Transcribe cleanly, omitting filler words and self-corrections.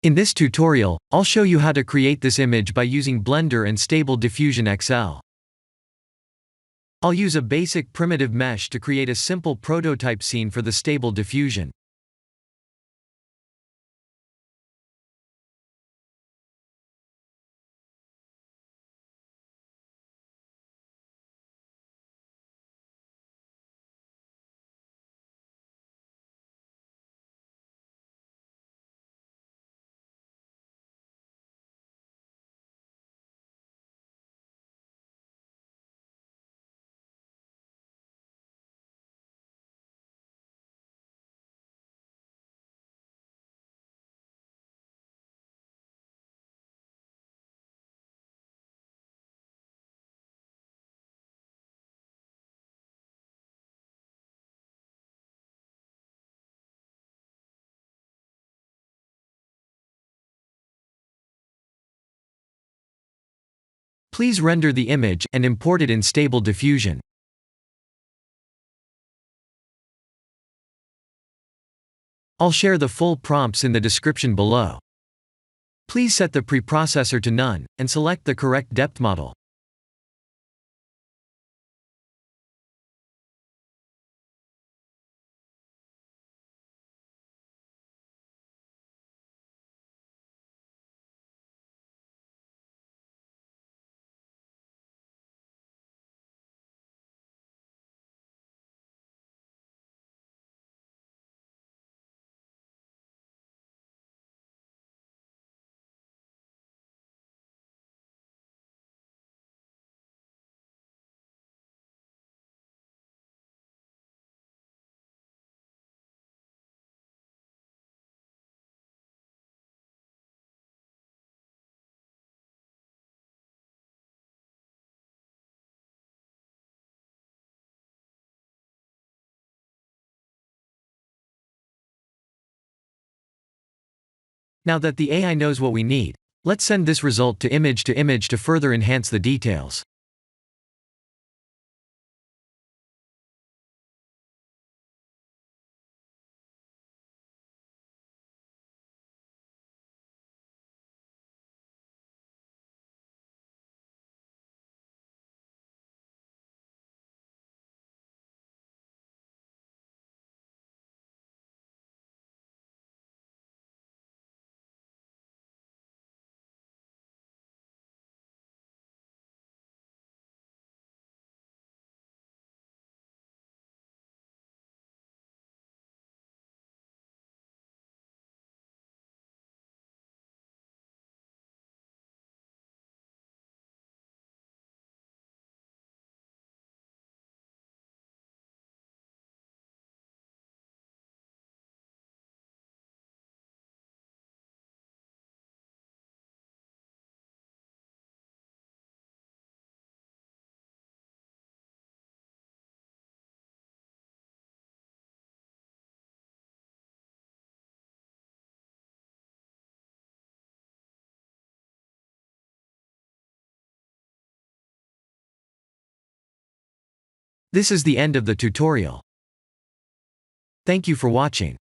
In this tutorial, I'll show you how to create this image by using Blender and Stable Diffusion XL. I'll use a basic primitive mesh to create a simple prototype scene for the Stable Diffusion. Please render the image and import it in Stable Diffusion. I'll share the full prompts in the description below. Please set the preprocessor to none, and select the correct depth model. Now that the AI knows what we need, let's send this result to image to further enhance the details. This is the end of the tutorial. Thank you for watching.